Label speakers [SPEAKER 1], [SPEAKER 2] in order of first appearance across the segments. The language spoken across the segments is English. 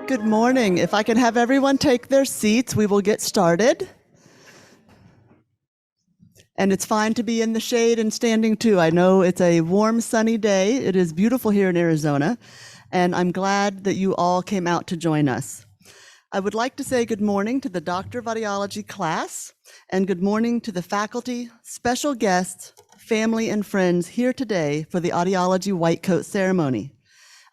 [SPEAKER 1] Good morning. If I can have everyone take their seats, we will get started. And it's fine to be in the shade and standing too. I know it's a warm, sunny day. It is beautiful here in Arizona, and I'm glad that you all came out to join us. I would like to say good morning to the Doctor of Audiology class, and good morning to the faculty, special guests, family, and friends here today for the Audiology White Coat ceremony.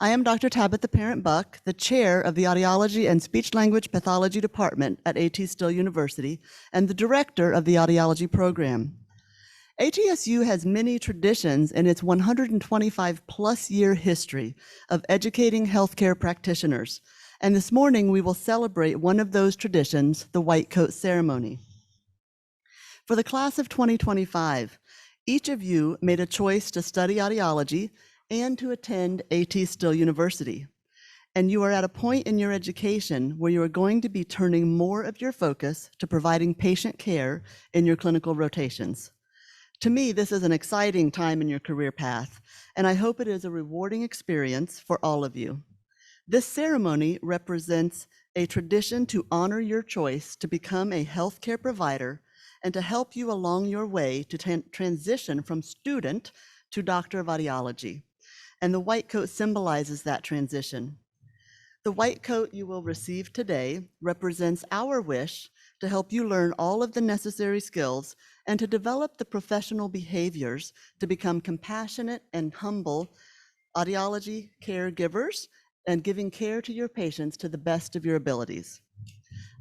[SPEAKER 1] I am Dr. Tabitha Parent-Buck, the chair of the Audiology and Speech-Language Pathology Department at A.T. Still University and the director of the Audiology program. ATSU has many traditions in its 125-plus year history of educating healthcare practitioners, and this morning we will celebrate one of those traditions, the White Coat ceremony. For the class of 2025, each of you made a choice to study audiology and to attend A.T. Still University. And you are at a point in your education where you are going to be turning more of your focus to providing patient care in your clinical rotations. To me, this is an exciting time in your career path, and I hope it is a rewarding experience for all of you. This ceremony represents a tradition to honor your choice to become a healthcare provider and to help you along your way to transition from student to Doctor of Audiology. And the white coat symbolizes that transition. The white coat you will receive today represents our wish to help you learn all of the necessary skills and to develop the professional behaviors to become compassionate and humble audiology caregivers and giving care to your patients to the best of your abilities.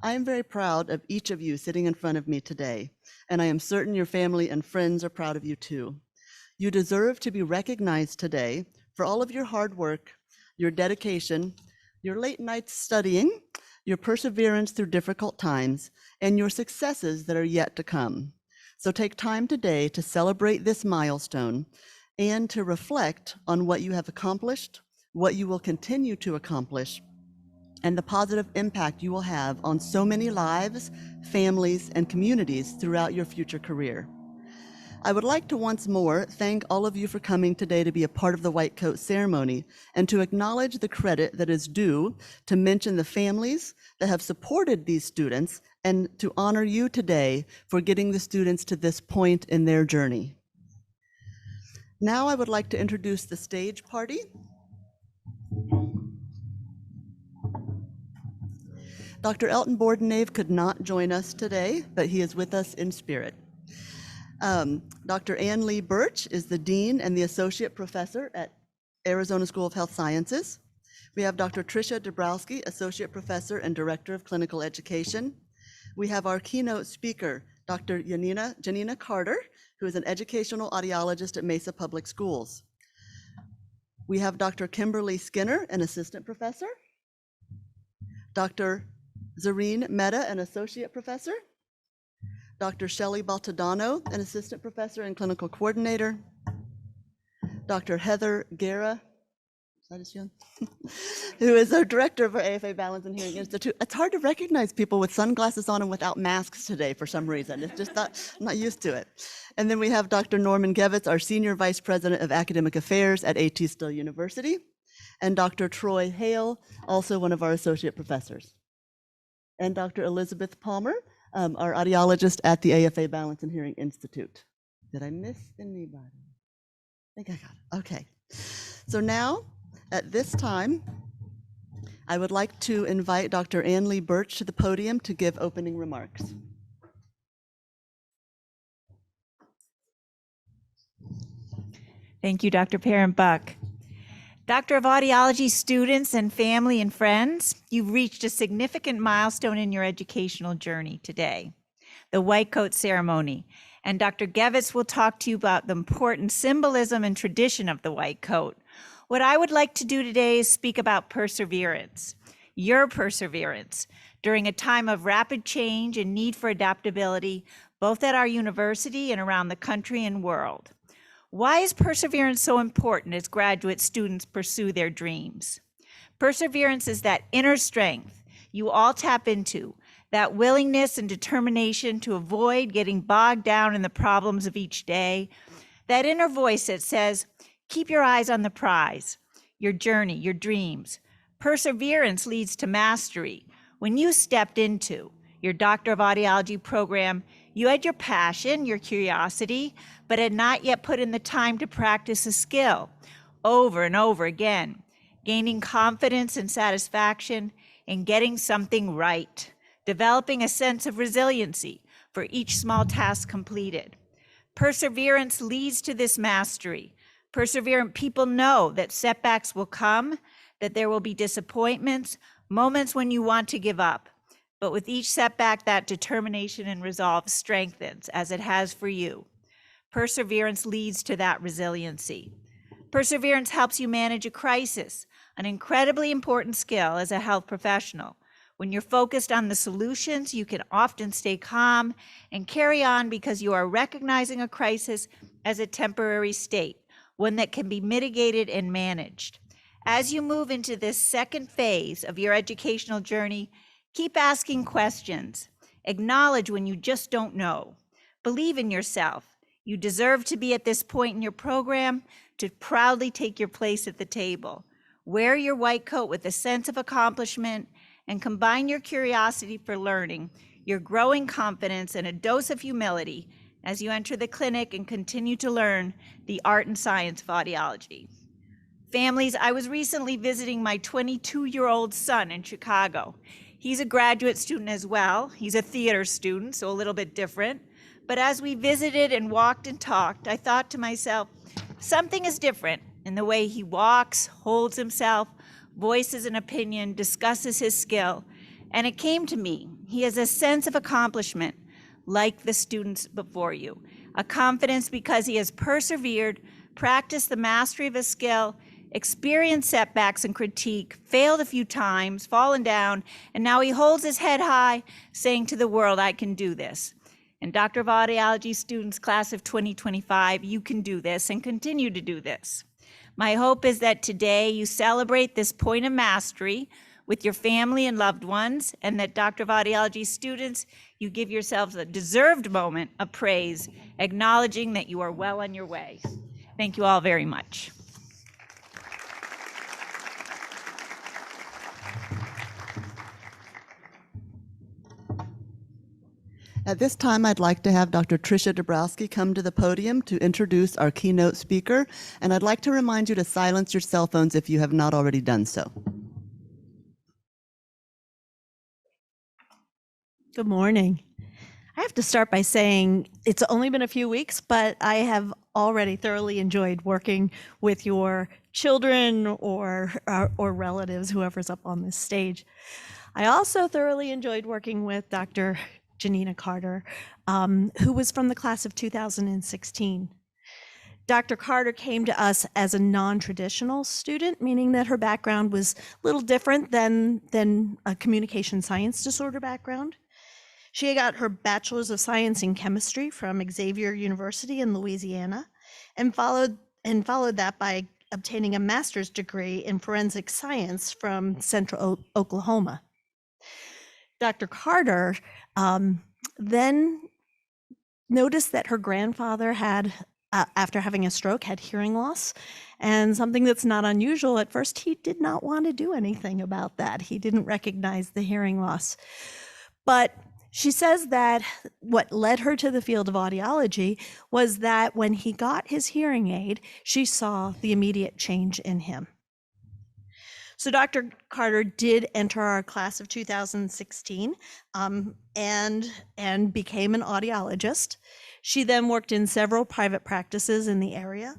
[SPEAKER 1] I am very proud of each of you sitting in front of me today, and I am certain your family and friends are proud of you too. You deserve to be recognized today for all of your hard work, your dedication, your late nights studying, your perseverance through difficult times, and your successes that are yet to come. So take time today to celebrate this milestone and to reflect on what you have accomplished, what you will continue to accomplish, and the positive impact you will have on so many lives, families, and communities throughout your future career. I would like to once more thank all of you for coming today to be a part of the White Coat ceremony and to acknowledge the credit that is due to mention the families that have supported these students and to honor you today for getting the students to this point in their journey. Now I would like to introduce the stage party. Dr. Elton Bordenave could not join us today, but he is with us in spirit. Dr. Ann Lee Birch is the Dean and the Associate Professor at Arizona School of Health Sciences. We have Dr. Tricia Dabrowski, Associate Professor and Director of Clinical Education. We have our keynote speaker, Dr. Janina Carter, who is an educational audiologist at Mesa Public Schools. We have Dr. Kimberly Skinner, an Assistant Professor. Dr. Zareen Mehta, an Associate Professor. Dr. Shelley Baltadano, an Assistant Professor and Clinical Coordinator. Dr. Heather Guerra, who is our Director of our AFA Balance and Hearing Institute. It's hard to recognize people with sunglasses on and without masks today for some reason. It's just not, I'm not used to it. And then we have Dr. Norman Gevitz, our Senior Vice President of Academic Affairs at A.T. Still University, and Dr. Troy Hale, also one of our Associate Professors. And Dr. Elizabeth Palmer, our audiologist at the AFA Balance and Hearing Institute. Did I miss anybody? I think I got it. Okay. So now, at this time, I would like to invite Dr. Ann Lee Birch to the podium to give opening remarks.
[SPEAKER 2] Thank you, Dr. Parent-Buck. Doctor of Audiology students and family and friends, you've reached a significant milestone in your educational journey today, the White Coat ceremony. And Dr. Gevitz will talk to you about the important symbolism and tradition of the white coat. What I would like to do today is speak about perseverance, your perseverance, during a time of rapid change and need for adaptability, both at our university and around the country and world. Why is perseverance so important as graduate students pursue their dreams? Perseverance is that inner strength you all tap into, that willingness and determination to avoid getting bogged down in the problems of each day, that inner voice that says, keep your eyes on the prize, your journey, your dreams. Perseverance leads to mastery. When you stepped into your Doctor of Audiology program, you had your passion, your curiosity, but had not yet put in the time to practice a skill over and over again, gaining confidence and satisfaction in getting something right, developing a sense of resiliency for each small task completed. Perseverance leads to this mastery. Perseverant people know that setbacks will come, that there will be disappointments, moments when you want to give up. But with each setback, that determination and resolve strengthens, as it has for you. Perseverance leads to that resiliency. Perseverance helps you manage a crisis, an incredibly important skill as a health professional. When you're focused on the solutions, you can often stay calm and carry on because you are recognizing a crisis as a temporary state, one that can be mitigated and managed. As you move into this second phase of your educational journey, keep asking questions. Acknowledge when you just don't know. Believe in yourself. You deserve to be at this point in your program to proudly take your place at the table. Wear your white coat with a sense of accomplishment and combine your curiosity for learning, your growing confidence, and a dose of humility as you enter the clinic and continue to learn the art and science of audiology. Families, I was recently visiting my 22-year-old son in Chicago. He's a graduate student as well. He's a theater student, so a little bit different. But as we visited and walked and talked, I thought to myself, something is different in the way he walks, holds himself, voices an opinion, discusses his skill. And it came to me, he has a sense of accomplishment like the students before you. A confidence because he has persevered, practiced the mastery of a skill, experienced setbacks and critique, failed a few times, fallen down, and now he holds his head high, saying to the world, I can do this. And Doctor of Audiology students, class of 2025, you can do this and continue to do this. My hope is that today you celebrate this point of mastery with your family and loved ones, and that Doctor of Audiology students, you give yourselves a deserved moment of praise, acknowledging that you are well on your way. Thank you all very much.
[SPEAKER 1] At this time, I'd like to have Dr. Tricia Dabrowski come to the podium to introduce our keynote speaker, and I'd like to remind you to silence your cell phones if you have not already done so.
[SPEAKER 3] Good morning. I have to start by saying it's only been a few weeks, but I have already thoroughly enjoyed working with your children or relatives, whoever's up on this stage. I also thoroughly enjoyed working with Dr. Janina Carter, who was from the class of 2016. Dr. Carter came to us as a non-traditional student, meaning that her background was a little different than a communication science disorder background. She got her Bachelor's of Science in Chemistry from Xavier University in Louisiana, and followed that by obtaining a master's degree in forensic science from Central Oklahoma. Dr. Carter then noticed that her grandfather had, after having a stroke, had hearing loss, and something that's not unusual. At first, he did not want to do anything about that. He didn't recognize the hearing loss. But she says that what led her to the field of audiology was that when he got his hearing aid, she saw the immediate change in him. So Dr. Carter did enter our class of 2016 and became an audiologist. She then worked in several private practices in the area,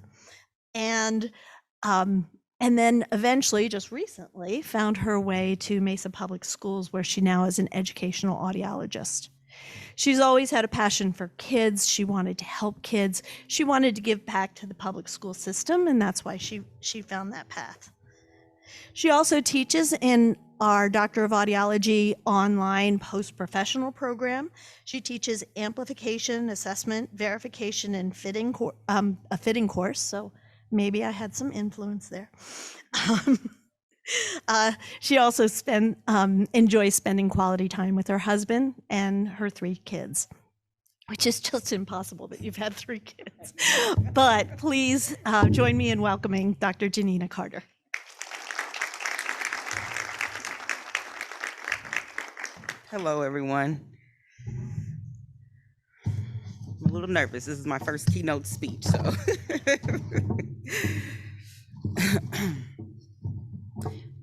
[SPEAKER 3] and then eventually, just recently, found her way to Mesa Public Schools, where she now is an educational audiologist. She's always had a passion for kids. She wanted to help kids. She wanted to give back to the public school system, and that's why she found that path. She also teaches in our Doctor of Audiology online post-professional program. She teaches amplification, assessment, verification, and a fitting course, so maybe I had some influence there. She also enjoys spending quality time with her husband and her 3 kids, which is just impossible that you've had 3 kids. But please join me in welcoming Dr. Janina Carter.
[SPEAKER 4] Hello, everyone. I'm a little nervous. This is my first keynote speech, so.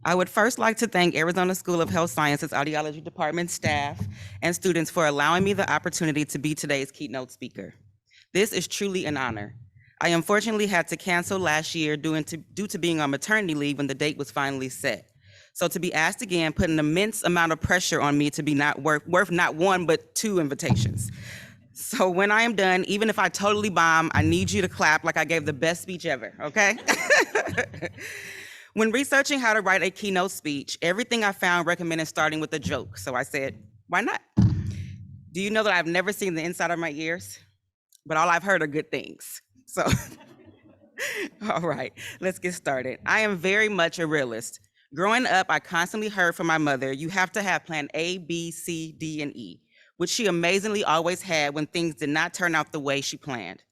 [SPEAKER 4] I would first like to thank Arizona School of Health Sciences Audiology Department staff and students for allowing me the opportunity to be today's keynote speaker. This is truly an honor. I unfortunately had to cancel last year due to being on maternity leave when the date was finally set. So to be asked again put an immense amount of pressure on me to be worth not one, but two invitations. So when I am done, even if I totally bomb, I need you to clap like I gave the best speech ever, okay? When researching how to write a keynote speech, everything I found recommended starting with a joke. So I said, why not? Do you know that I've never seen the inside of my ears? But all I've heard are good things. So, all right, let's get started. I am very much a realist. Growing up, I constantly heard from my mother, you have to have plan A, B, C, D, and E, which she amazingly always had when things did not turn out the way she planned.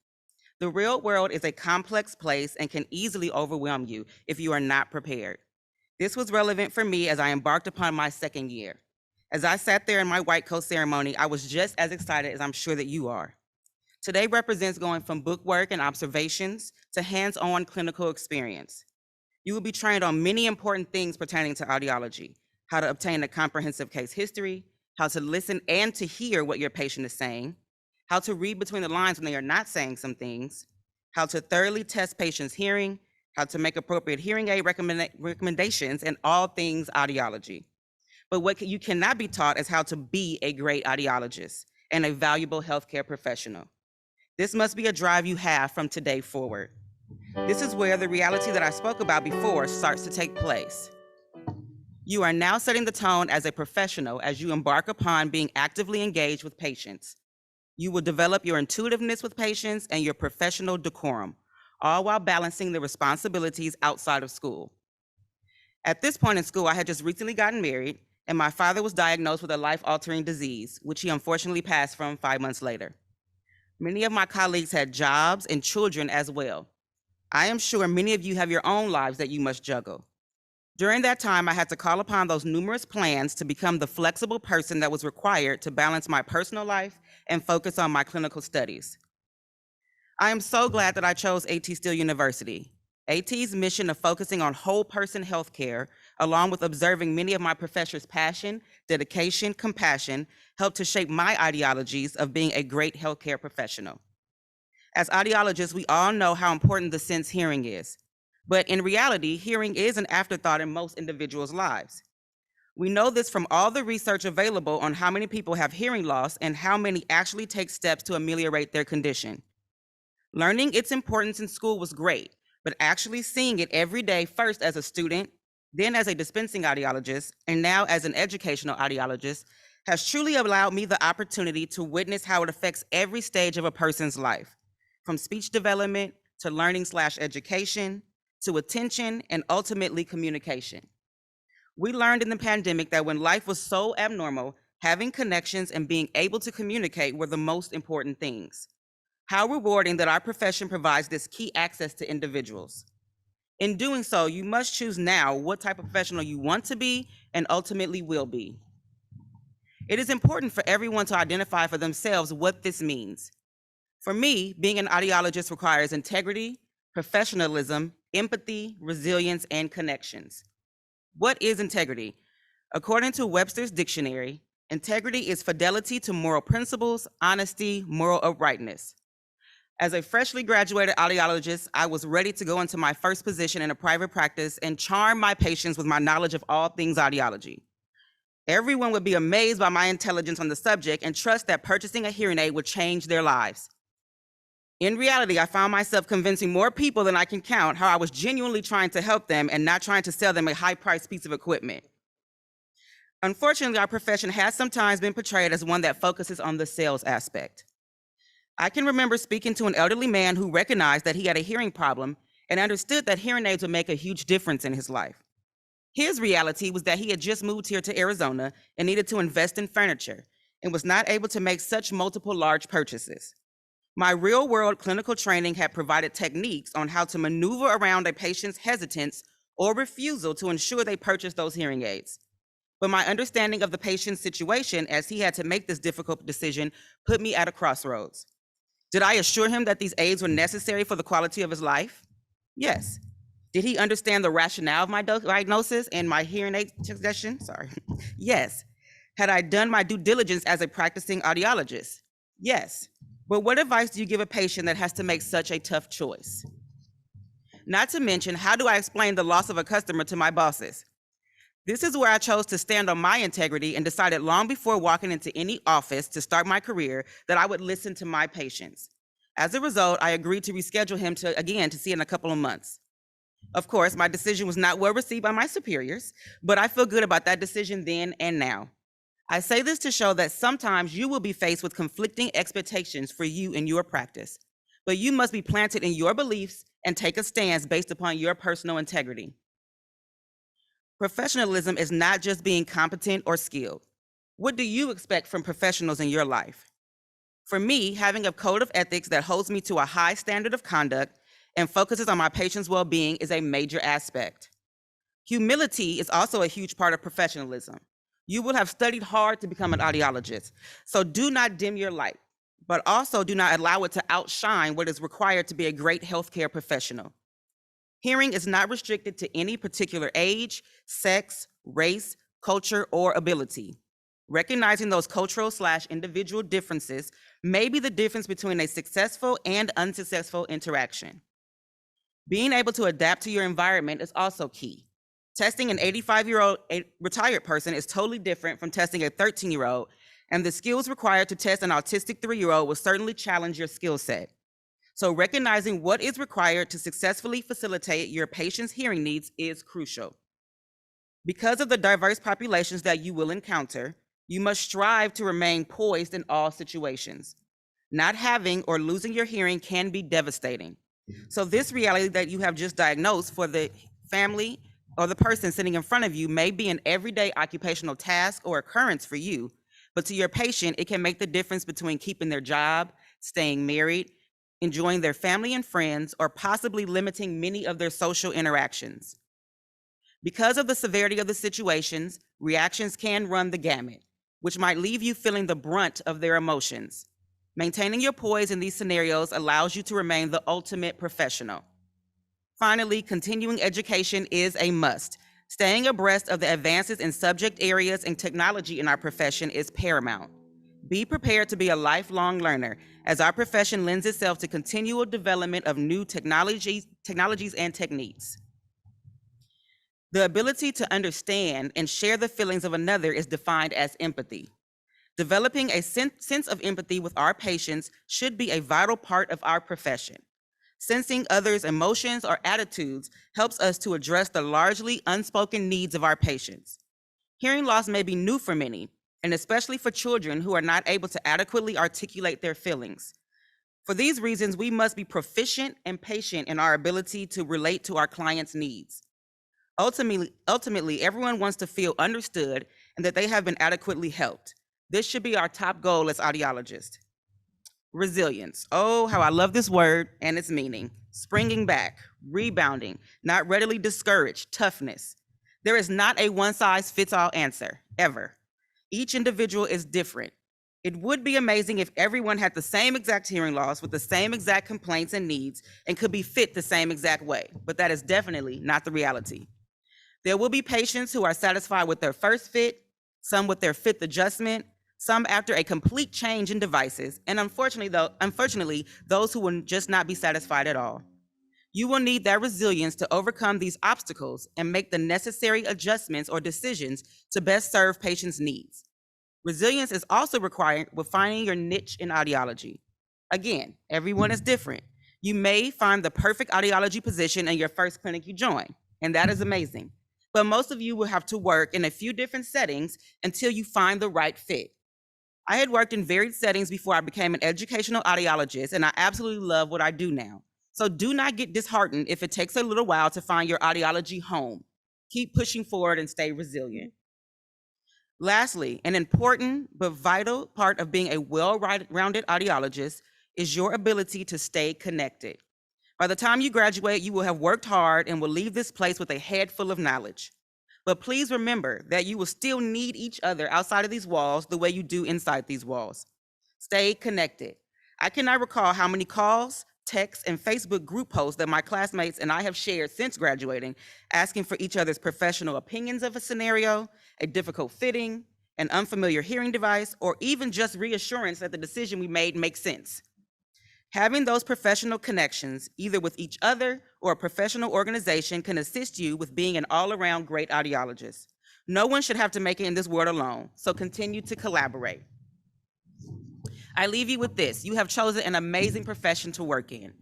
[SPEAKER 4] The real world is a complex place and can easily overwhelm you if you are not prepared. This was relevant for me as I embarked upon my second year. As I sat there in my white coat ceremony, I was just as excited as I'm sure that you are. Today represents going from book work and observations to hands-on clinical experience. You will be trained on many important things pertaining to audiology: how to obtain a comprehensive case history, how to listen and to hear what your patient is saying, how to read between the lines when they are not saying some things, how to thoroughly test patients' hearing, how to make appropriate hearing aid recommendations, and all things audiology. But what you cannot be taught is how to be a great audiologist and a valuable healthcare professional. This must be a drive you have from today forward. This is where the reality that I spoke about before starts to take place. You are now setting the tone as a professional as you embark upon being actively engaged with patients. You will develop your intuitiveness with patients and your professional decorum, all while balancing the responsibilities outside of school. At this point in school, I had just recently gotten married, and my father was diagnosed with a life-altering disease, which he unfortunately passed from 5 months later. Many of my colleagues had jobs and children as well. I am sure many of you have your own lives that you must juggle. During that time, I had to call upon those numerous plans to become the flexible person that was required to balance my personal life and focus on my clinical studies. I am so glad that I chose AT Still University. AT's mission of focusing on whole person healthcare, along with observing many of my professors' passion, dedication, compassion, helped to shape my ideologies of being a great healthcare professional. As audiologists, we all know how important the sense hearing is. But in reality, hearing is an afterthought in most individuals' lives. We know this from all the research available on how many people have hearing loss and how many actually take steps to ameliorate their condition. Learning its importance in school was great, but actually seeing it every day, first as a student, then as a dispensing audiologist, and now as an educational audiologist, has truly allowed me the opportunity to witness how it affects every stage of a person's life, from speech development to learning/education, to attention, and ultimately communication. We learned in the pandemic that when life was so abnormal, having connections and being able to communicate were the most important things. How rewarding that our profession provides this key access to individuals. In doing so, you must choose now what type of professional you want to be and ultimately will be. It is important for everyone to identify for themselves what this means. For me, being an audiologist requires integrity, professionalism, empathy, resilience, and connections. What is integrity? According to Webster's dictionary, integrity is fidelity to moral principles, honesty, moral uprightness. As a freshly graduated audiologist, I was ready to go into my first position in a private practice and charm my patients with my knowledge of all things audiology. Everyone would be amazed by my intelligence on the subject and trust that purchasing a hearing aid would change their lives. In reality, I found myself convincing more people than I can count how I was genuinely trying to help them and not trying to sell them a high-priced piece of equipment. Unfortunately, our profession has sometimes been portrayed as one that focuses on the sales aspect. I can remember speaking to an elderly man who recognized that he had a hearing problem and understood that hearing aids would make a huge difference in his life. His reality was that he had just moved here to Arizona and needed to invest in furniture and was not able to make such multiple large purchases. My real-world clinical training had provided techniques on how to maneuver around a patient's hesitance or refusal to ensure they purchase those hearing aids. But my understanding of the patient's situation as he had to make this difficult decision put me at a crossroads. Did I assure him that these aids were necessary for the quality of his life? Yes. Did he understand the rationale of my diagnosis and my hearing aid suggestion? Sorry. Yes. Had I done my due diligence as a practicing audiologist? Yes. But what advice do you give a patient that has to make such a tough choice? Not to mention, how do I explain the loss of a customer to my bosses? This is where I chose to stand on my integrity and decided long before walking into any office to start my career that I would listen to my patients. As a result, I agreed to reschedule him to see in a couple of months. Of course, my decision was not well received by my superiors, but I feel good about that decision then and now. I say this to show that sometimes you will be faced with conflicting expectations for you in your practice, but you must be planted in your beliefs and take a stance based upon your personal integrity. Professionalism is not just being competent or skilled. What do you expect from professionals in your life? For me, having a code of ethics that holds me to a high standard of conduct and focuses on my patients' well-being is a major aspect. Humility is also a huge part of professionalism. You will have studied hard to become an audiologist, so do not dim your light, but also do not allow it to outshine what is required to be a great healthcare professional. Hearing is not restricted to any particular age, sex, race, culture, or ability. Recognizing those cultural/individual differences may be the difference between a successful and unsuccessful interaction. Being able to adapt to your environment is also key. Testing an 85-year-old retired person is totally different from testing a 13-year-old, and the skills required to test an autistic 3-year-old will certainly challenge your skill set. So recognizing what is required to successfully facilitate your patient's hearing needs is crucial. Because of the diverse populations that you will encounter, you must strive to remain poised in all situations. Not having or losing your hearing can be devastating. So this reality that you have just diagnosed for the family or the person sitting in front of you may be an everyday occupational task or occurrence for you, but to your patient, it can make the difference between keeping their job, staying married, enjoying their family and friends, or possibly limiting many of their social interactions. Because of the severity of the situations, reactions can run the gamut, which might leave you feeling the brunt of their emotions. Maintaining your poise in these scenarios allows you to remain the ultimate professional. Finally, continuing education is a must. Staying abreast of the advances in subject areas and technology in our profession is paramount. Be prepared to be a lifelong learner, as our profession lends itself to continual development of new technologies and techniques. The ability to understand and share the feelings of another is defined as empathy. Developing a sense of empathy with our patients should be a vital part of our profession. Sensing others' emotions or attitudes helps us to address the largely unspoken needs of our patients. Hearing loss may be new for many, and especially for children who are not able to adequately articulate their feelings. For these reasons, we must be proficient and patient in our ability to relate to our clients' needs. Ultimately, everyone wants to feel understood and that they have been adequately helped. This should be our top goal as audiologists. Resilience. Oh, how I love this word and its meaning. Springing back, rebounding, not readily discouraged, toughness. There is not a one-size-fits-all answer, ever. Each individual is different. It would be amazing if everyone had the same exact hearing loss with the same exact complaints and needs and could be fit the same exact way, but that is definitely not the reality. There will be patients who are satisfied with their first fit, some with their fifth adjustment, some after a complete change in devices, and unfortunately, those who will just not be satisfied at all. You will need that resilience to overcome these obstacles and make the necessary adjustments or decisions to best serve patients' needs. Resilience is also required with finding your niche in audiology. Again, everyone is different. You may find the perfect audiology position in your first clinic you join, and that is amazing. But most of you will have to work in a few different settings until you find the right fit. I had worked in varied settings before I became an educational audiologist, and I absolutely love what I do now. So do not get disheartened if it takes a little while to find your audiology home. Keep pushing forward and stay resilient. Lastly, an important but vital part of being a well-rounded audiologist is your ability to stay connected. By the time you graduate, you will have worked hard and will leave this place with a head full of knowledge. But please remember that you will still need each other outside of these walls the way you do inside these walls. Stay connected. I cannot recall how many calls, texts, and Facebook group posts that my classmates and I have shared since graduating, asking for each other's professional opinions of a scenario, a difficult fitting, an unfamiliar hearing device, or even just reassurance that the decision we made makes sense. Having those professional connections, either with each other or a professional organization, can assist you with being an all-around great audiologist. No one should have to make it in this world alone, so continue to collaborate. I leave you with this. You have chosen an amazing profession to work in.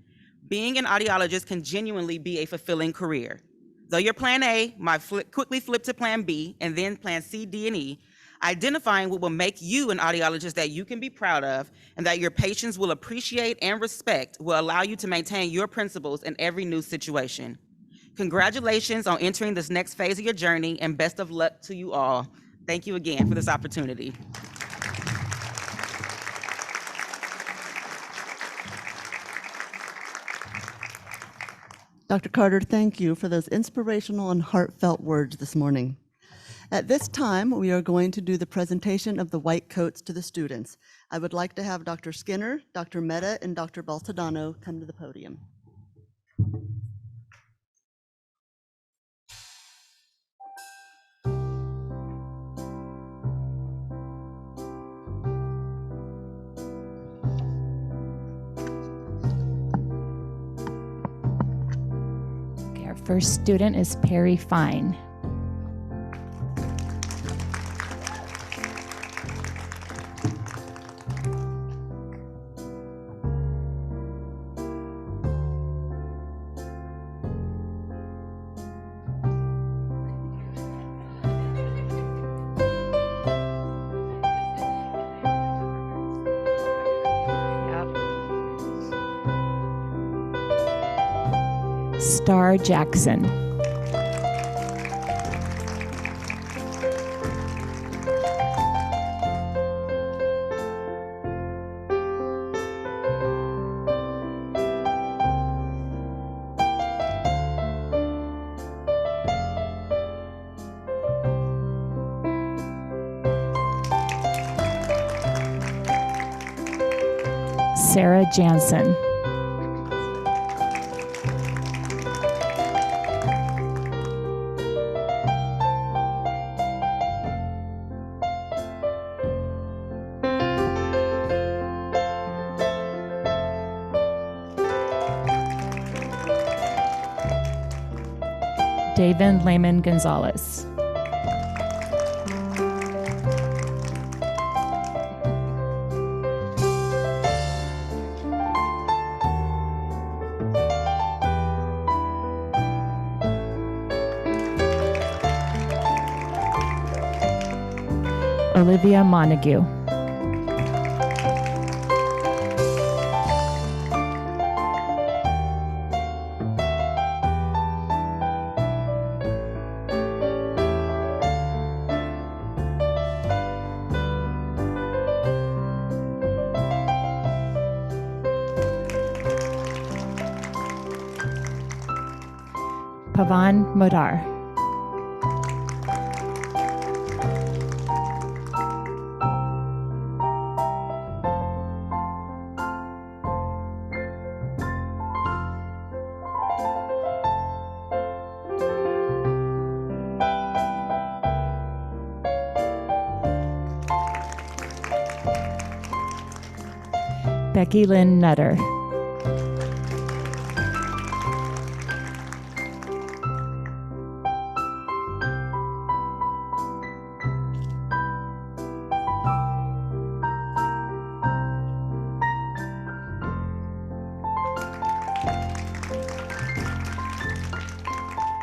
[SPEAKER 4] Being an audiologist can genuinely be a fulfilling career. Though your plan A might quickly flip to plan B and then plan C, D, and E, identifying what will make you an audiologist that you can be proud of and that your patients will appreciate and respect will allow you to maintain your principles in every new situation. Congratulations on entering this next phase of your journey, and best of luck to you all. Thank you again for this opportunity.
[SPEAKER 1] Dr. Carter, thank you for those inspirational and heartfelt words this morning. At this time, we are going to do the presentation of the white coats to the students. I would like to have Dr. Skinner, Dr. Mehta, and Dr. Baltadano come to the podium.
[SPEAKER 5] Okay, our first student is Perry Fine. Star Jackson. Sarah Jansen. David Lehman Gonzalez. Olivia Montague. Pavan Modar. Becky Lynn Nutter.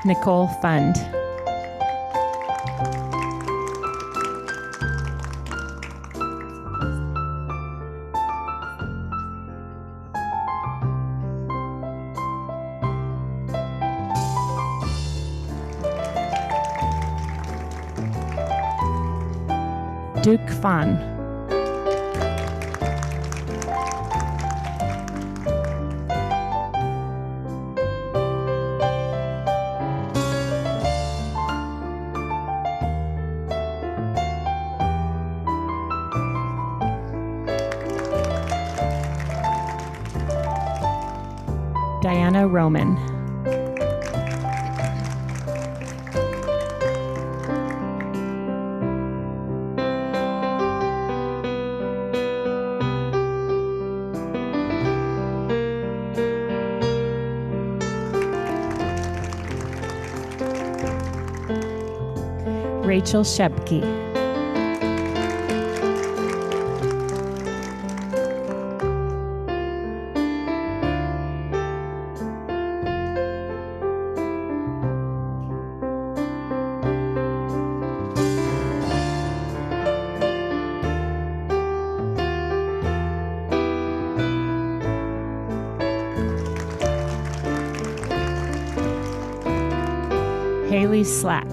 [SPEAKER 5] Nicole Fund. Duke Fan. Diana Roman. Rachel Shebke. Haley Slack.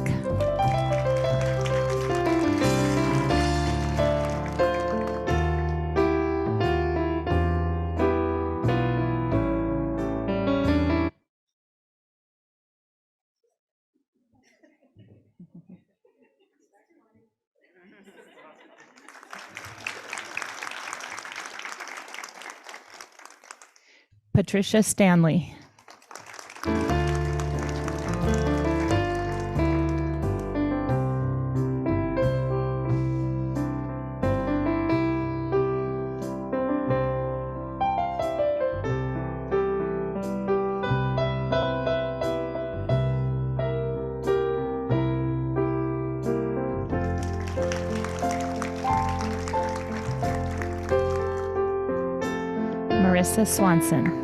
[SPEAKER 5] Patricia Stanley. Marissa Swanson.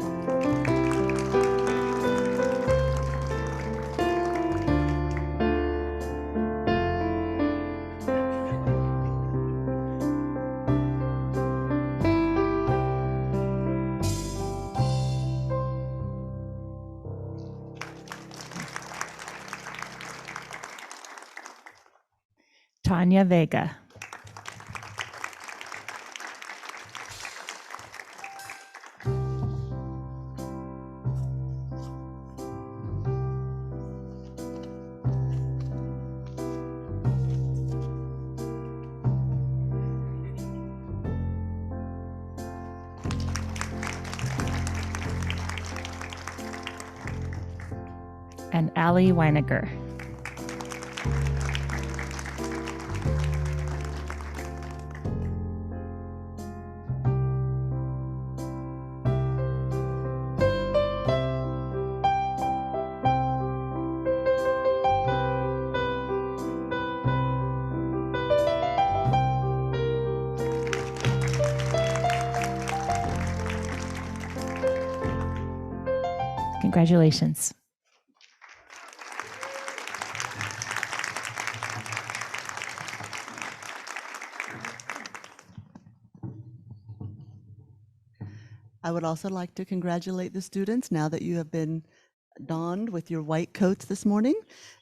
[SPEAKER 5] Tanya Vega. And Allie Weiniger. Congratulations.
[SPEAKER 1] I would also like to congratulate the students now that you have been donned with your white coats this morning.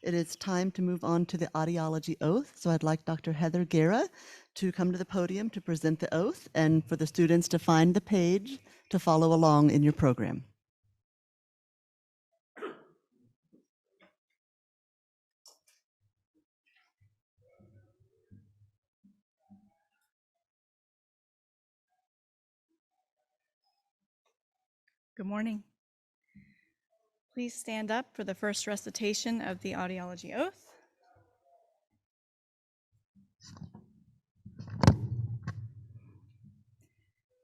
[SPEAKER 1] It is time to move on to the audiology oath. So I'd like Dr. Heather Guerra to come to the podium to present the oath and for the students to find the page to follow along in your program.
[SPEAKER 6] Good morning. Please stand up for the first recitation of the Audiology Oath.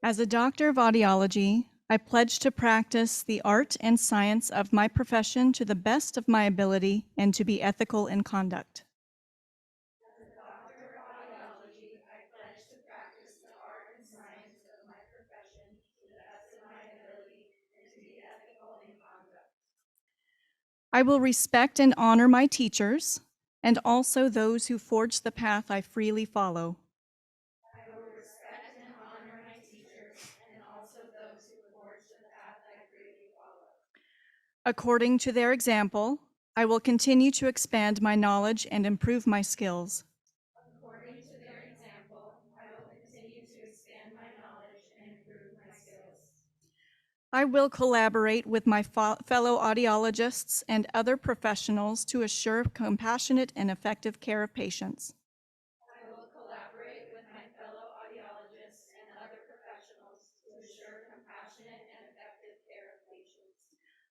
[SPEAKER 6] As a doctor of audiology, I pledge to practice the art and science of my profession to the best of my ability and to be ethical in conduct. I will respect and honor my teachers and also those who forge the path I freely follow. According to their example, I will continue to expand my knowledge and improve my skills. I will collaborate with my fellow audiologists and other professionals to assure compassionate and effective care of patients.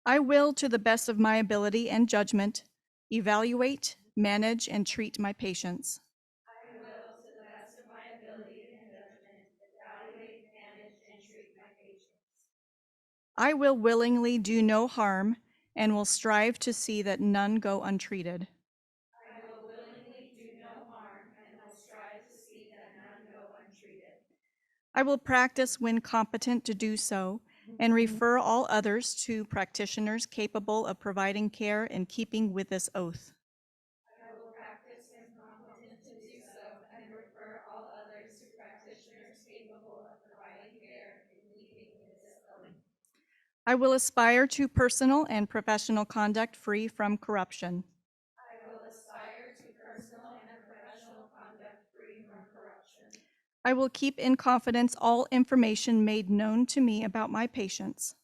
[SPEAKER 6] I will, to the best of my ability and judgment, evaluate, manage, and treat my patients. I will willingly do no harm and will strive to see that none go untreated. I will practice when competent to do so and refer all others to practitioners capable of providing care in keeping with this oath. I will aspire to personal and professional conduct free from corruption. I will keep in confidence all information made known to me about my patients.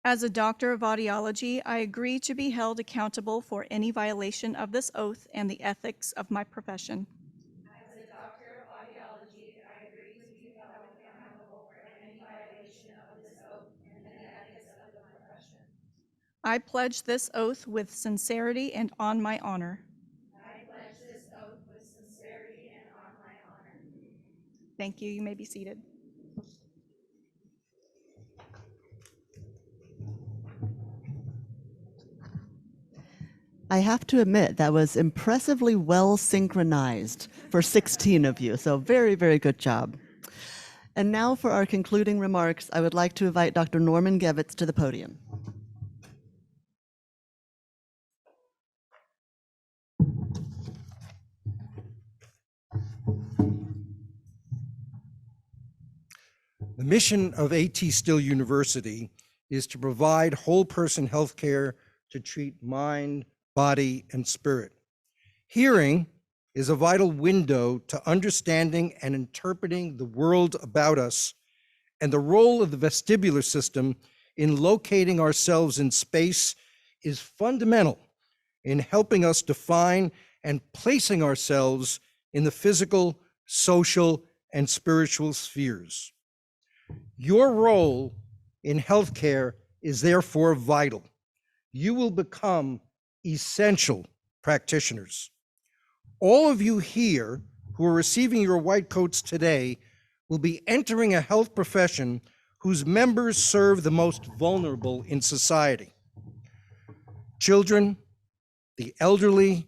[SPEAKER 6] As a doctor of audiology, I agree to be held accountable for any violation of this oath and the ethics of my profession. I pledge this oath with sincerity and on my honor. Thank you. You may be seated.
[SPEAKER 1] I have to admit, that was impressively well synchronized for 16 of you, so very, very good job. And now for our concluding remarks, I would like to invite Dr. Norman Gevitz to the podium.
[SPEAKER 7] The mission of A.T. Still University is to provide whole person health care to treat mind, body, and spirit. Hearing is a vital window to understanding and interpreting the world about us, and the role of the vestibular system in locating ourselves in space is fundamental in helping us define and placing ourselves in the physical, social, and spiritual spheres. Your role in healthcare is therefore vital. You will become essential practitioners. All of you here who are receiving your white coats today will be entering a health profession whose members serve the most vulnerable in society. Children, the elderly,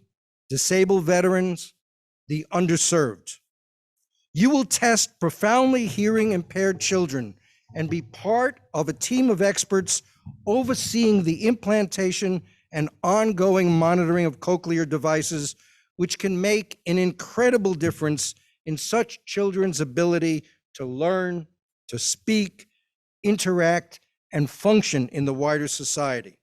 [SPEAKER 7] disabled veterans, the underserved. You will test profoundly hearing impaired children and be part of a team of experts overseeing the implantation and ongoing monitoring of cochlear devices, which can make an incredible difference in such children's ability to learn, to speak, interact, and function in the wider society.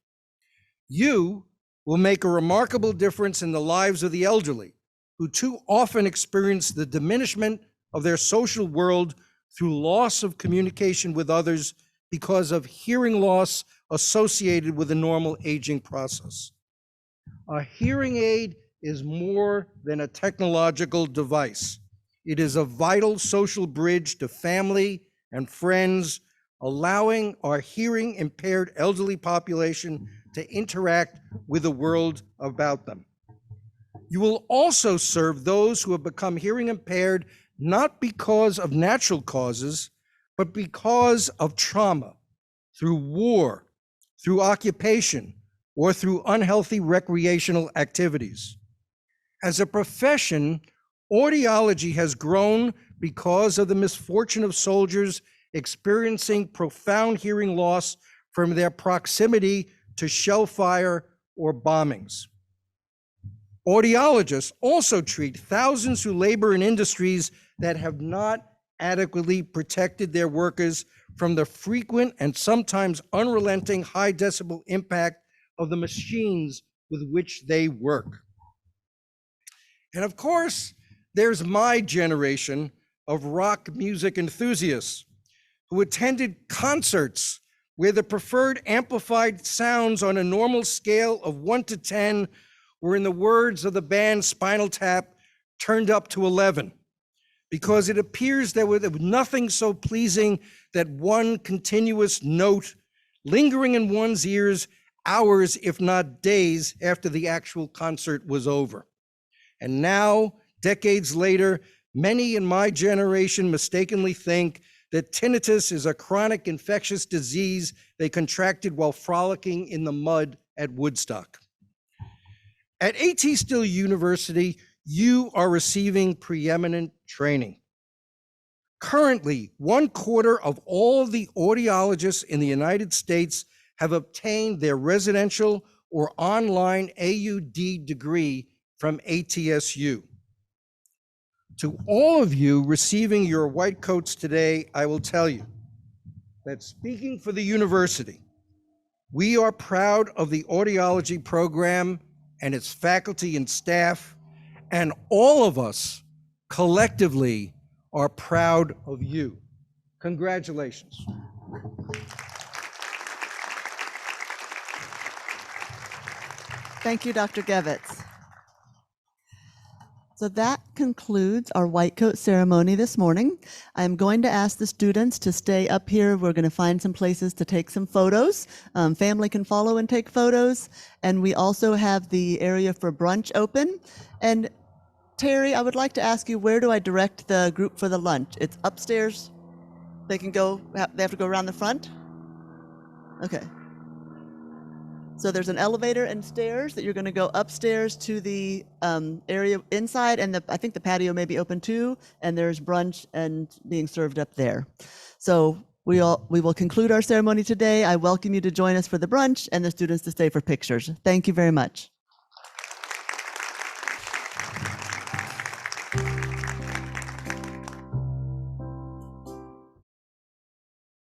[SPEAKER 7] You will make a remarkable difference in the lives of the elderly, who too often experience the diminishment of their social world through loss of communication with others because of hearing loss associated with the normal aging process. A hearing aid is more than a technological device. It is a vital social bridge to family and friends, allowing our hearing impaired elderly population to interact with the world about them. You will also serve those who have become hearing impaired not because of natural causes, but because of trauma, through war, through occupation, or through unhealthy recreational activities. As a profession, audiology has grown because of the misfortune of soldiers experiencing profound hearing loss from their proximity to shell fire or bombings. Audiologists also treat thousands who labor in industries that have not adequately protected their workers from the frequent and sometimes unrelenting high decibel impact of the machines with which they work. And of course, there's my generation of rock music enthusiasts who attended concerts where the preferred amplified sounds on a normal scale of 1 to 10 were, in the words of the band Spinal Tap, turned up to 11. because it appears there was nothing so pleasing that one continuous note lingering in one's ears hours, if not days, after the actual concert was over. And now, decades later, many in my generation mistakenly think that tinnitus is a chronic infectious disease they contracted while frolicking in the mud at Woodstock. At A.T. Still University, you are receiving preeminent training. Currently, 1/4 of all the audiologists in the United States have obtained their residential or online AUD degree from ATSU. To all of you receiving your white coats today, I will tell you that speaking for the university, we are proud of the audiology program and its faculty and staff, and all of us collectively are proud of you. Congratulations.
[SPEAKER 1] Thank you, Dr. Gevitz. So that concludes our white coat ceremony this morning. I'm going to ask the students to stay up here. We're going to find some places to take some photos. Family can follow and take photos. And we also have the area for brunch open. And Terry, I would like to ask you, where do I direct the group for the lunch? It's upstairs? They can go, they have to go around the front? Okay. So there's an elevator and stairs that you're going to go upstairs to the area inside, and I think the patio may be open too, and there's brunch and being served up there. So we will conclude our ceremony today. I welcome you to join us for the brunch and the students to stay for pictures. Thank you very much.